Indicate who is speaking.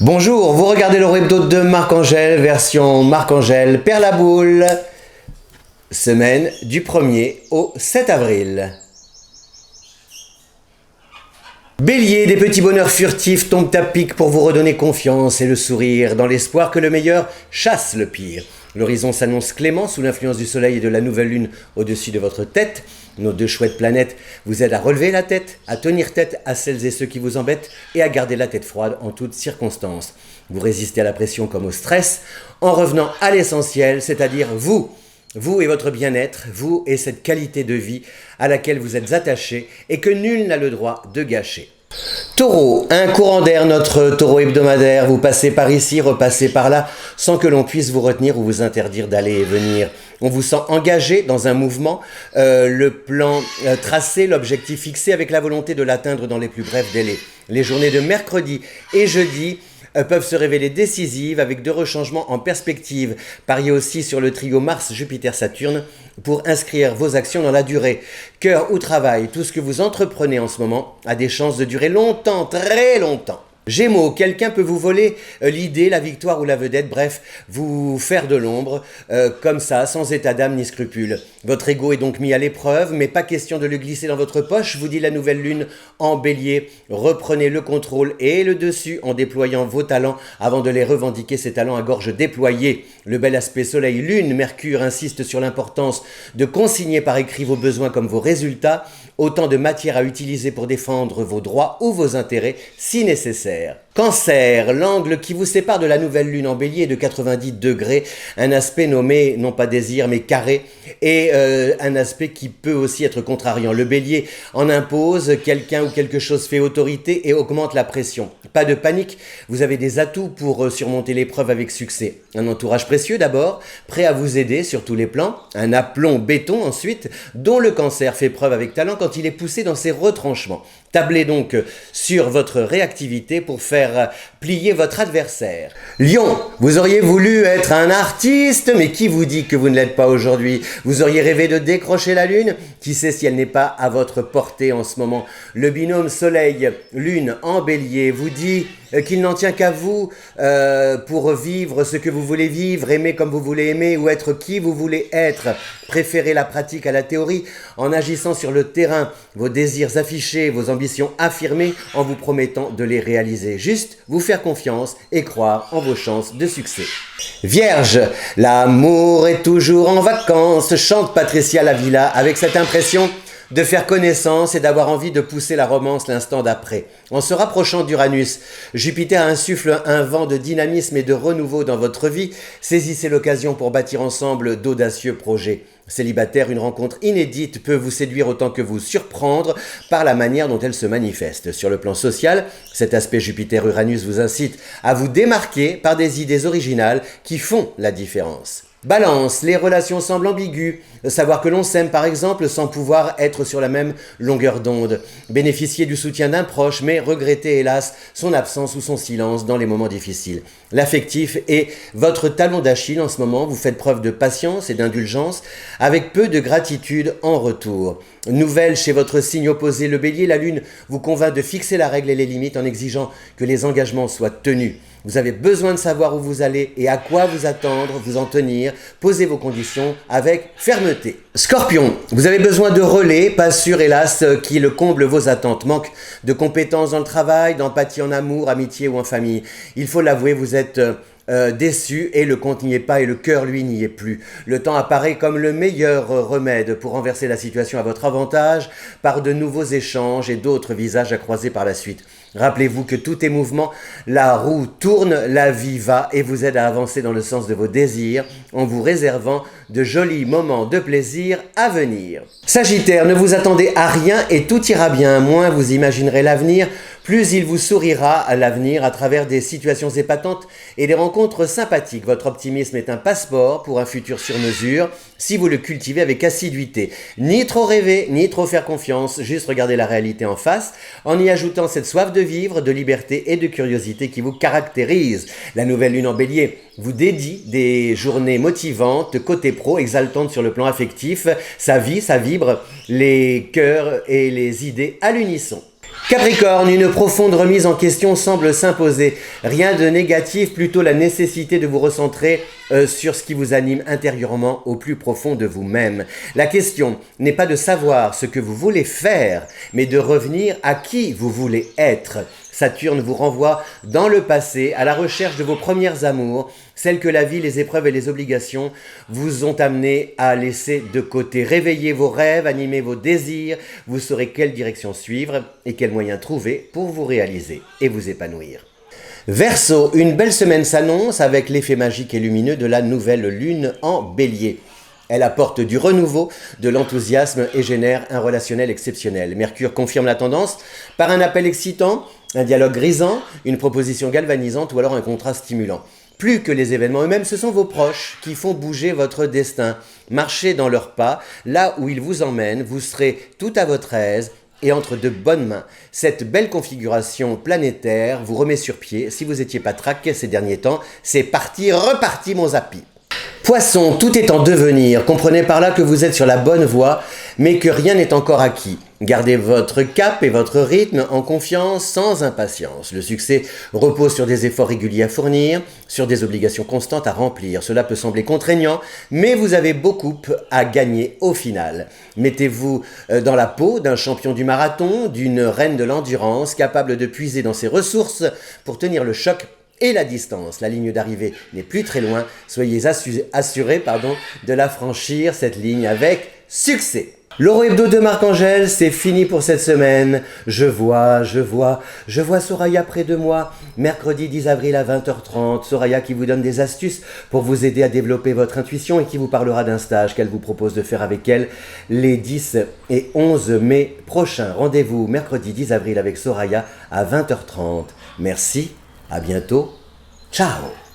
Speaker 1: Bonjour, vous regardez le hebdo de Marc-Angèle, version Marc-Angèle, Père la Boule, semaine du 1er au 7 avril. Bélier, des petits bonheurs furtifs tombent à pic pour vous redonner confiance et le sourire, dans l'espoir que le meilleur chasse le pire. L'horizon s'annonce clément sous l'influence du soleil et de la nouvelle lune au-dessus de votre tête. Nos deux chouettes planètes vous aident à relever la tête, à tenir tête à celles et ceux qui vous embêtent et à garder la tête froide en toutes circonstances. Vous résistez à la pression comme au stress en revenant à l'essentiel, c'est-à-dire vous et votre bien-être, vous et cette qualité de vie à laquelle vous êtes attaché et que nul n'a le droit de gâcher. Taureau, un courant d'air, notre taureau hebdomadaire, vous passez par ici, repassez par là, sans que l'on puisse vous retenir ou vous interdire d'aller et venir. On vous sent engagé dans un mouvement, le plan tracé, l'objectif fixé avec la volonté de l'atteindre dans les plus brefs délais. Les journées de mercredi et jeudi peuvent se révéler décisives avec deux rechangements en perspective. Pariez aussi sur le trio Mars-Jupiter-Saturne pour inscrire vos actions dans la durée. Cœur ou travail, tout ce que vous entreprenez en ce moment a des chances de durer longtemps, très longtemps. Gémeaux, quelqu'un peut vous voler l'idée, la victoire ou la vedette, bref, vous faire de l'ombre, comme ça, sans état d'âme ni scrupule. Votre ego est donc mis à l'épreuve, mais pas question de le glisser dans votre poche, vous dit la nouvelle lune en bélier. Reprenez le contrôle et le dessus en déployant vos talents avant de les revendiquer, ces talents à gorge déployée. Le bel aspect soleil-lune, Mercure insiste sur l'importance de consigner par écrit vos besoins comme vos résultats, autant de matière à utiliser pour défendre vos droits ou vos intérêts si nécessaire. Cancer, l'angle qui vous sépare de la nouvelle lune en bélier est de 90 degrés, un aspect nommé, non pas désir, mais carré, et un aspect qui peut aussi être contrariant. Le bélier en impose, quelqu'un ou quelque chose fait autorité et augmente la pression. Pas de panique, vous avez des atouts pour surmonter l'épreuve avec succès. Un entourage précieux d'abord, prêt à vous aider sur tous les plans, un aplomb béton ensuite, dont le cancer fait preuve avec talent quand il est poussé dans ses retranchements. Tablez donc sur votre réactivité pour faire plier votre adversaire. Lion, vous auriez voulu être un artiste, mais qui vous dit que vous ne l'êtes pas aujourd'hui? Vous auriez rêvé de décrocher la lune? Qui sait si elle n'est pas à votre portée en ce moment? Le binôme soleil-lune en bélier vous dit qu'il n'en tient qu'à vous pour vivre ce que vous voulez vivre, aimer comme vous voulez aimer ou être qui vous voulez être. Préférez la pratique à la théorie en agissant sur le terrain, vos désirs affichés, vos ambitions affirmées en vous promettant de les réaliser. Juste vous faire confiance et croire en vos chances de succès. Vierge, l'amour est toujours en vacances, chante Patricia Lavilla avec cette impression de faire connaissance et d'avoir envie de pousser la romance l'instant d'après. En se rapprochant d'Uranus, Jupiter insuffle un vent de dynamisme et de renouveau dans votre vie. Saisissez l'occasion pour bâtir ensemble d'audacieux projets. Célibataire, une rencontre inédite peut vous séduire autant que vous surprendre par la manière dont elle se manifeste. Sur le plan social, cet aspect Jupiter-Uranus vous incite à vous démarquer par des idées originales qui font la différence. Balance, les relations semblent ambiguës. Savoir que l'on s'aime par exemple sans pouvoir être sur la même longueur d'onde. Bénéficier du soutien d'un proche mais regretter hélas son absence ou son silence dans les moments difficiles. L'affectif est votre talon d'Achille en ce moment. Vous faites preuve de patience et d'indulgence avec peu de gratitude en retour. Nouvelle chez votre signe opposé, le bélier, la lune vous convainc de fixer la règle et les limites en exigeant que les engagements soient tenus. Vous avez besoin de savoir où vous allez et à quoi vous attendre, vous en tenir. Posez vos conditions avec fermeté. Scorpion, vous avez besoin de relais, pas sûr hélas qu'il comble vos attentes. Manque de compétences dans le travail, d'empathie en amour, amitié ou en famille. Il faut l'avouer, vous êtes déçu et le compte n'y est pas et le cœur lui n'y est plus. Le temps apparaît comme le meilleur remède pour renverser la situation à votre avantage par de nouveaux échanges et d'autres visages à croiser par la suite. Rappelez-vous que tout est mouvement, la roue tourne, la vie va et vous aide à avancer dans le sens de vos désirs en vous réservant de jolis moments de plaisir à venir. Sagittaire, ne vous attendez à rien et tout ira bien, moins vous imaginerez l'avenir, plus il vous sourira à l'avenir à travers des situations épatantes et des rencontres sympathiques. Votre optimisme est un passeport pour un futur sur mesure si vous le cultivez avec assiduité. Ni trop rêver, ni trop faire confiance, juste regarder la réalité en face en y ajoutant cette soif de vivre, de liberté et de curiosité qui vous caractérise. La nouvelle lune en bélier vous dédie des journées motivantes, côté pro, exaltantes sur le plan affectif. Ça vit, ça vibre, les cœurs et les idées à l'unisson. Capricorne, une profonde remise en question semble s'imposer. Rien de négatif, plutôt la nécessité de vous recentrer sur ce qui vous anime intérieurement au plus profond de vous-même. La question n'est pas de savoir ce que vous voulez faire, mais de revenir à qui vous voulez être. Saturne vous renvoie dans le passé, à la recherche de vos premières amours, celles que la vie, les épreuves et les obligations vous ont amené à laisser de côté. Réveillez vos rêves, animez vos désirs, vous saurez quelle direction suivre et quels moyens trouver pour vous réaliser et vous épanouir. Verseau, une belle semaine s'annonce avec l'effet magique et lumineux de la nouvelle lune en Bélier. Elle apporte du renouveau, de l'enthousiasme et génère un relationnel exceptionnel. Mercure confirme la tendance par un appel excitant, un dialogue grisant, une proposition galvanisante ou alors un contrat stimulant. Plus que les événements eux-mêmes, ce sont vos proches qui font bouger votre destin. Marchez dans leurs pas, là où ils vous emmènent, vous serez tout à votre aise et entre de bonnes mains. Cette belle configuration planétaire vous remet sur pied. Si vous n'étiez pas traqué ces derniers temps, c'est parti, reparti mon zappy. Poisson, tout est en devenir. Comprenez par là que vous êtes sur la bonne voie, mais que rien n'est encore acquis. Gardez votre cap et votre rythme en confiance, sans impatience. Le succès repose sur des efforts réguliers à fournir, sur des obligations constantes à remplir. Cela peut sembler contraignant, mais vous avez beaucoup à gagner au final. Mettez-vous dans la peau d'un champion du marathon, d'une reine de l'endurance, capable de puiser dans ses ressources pour tenir le choc et la distance. La ligne d'arrivée n'est plus très loin. Soyez assurés de la franchir, cette ligne, avec succès. L'Oro Hebdo de Marc-Angèle, c'est fini pour cette semaine. Je vois Soraya près de moi, mercredi 10 avril à 20h30. Soraya qui vous donne des astuces pour vous aider à développer votre intuition et qui vous parlera d'un stage qu'elle vous propose de faire avec elle les 10 et 11 mai prochains. Rendez-vous mercredi 10 avril avec Soraya à 20h30. Merci, à bientôt, ciao.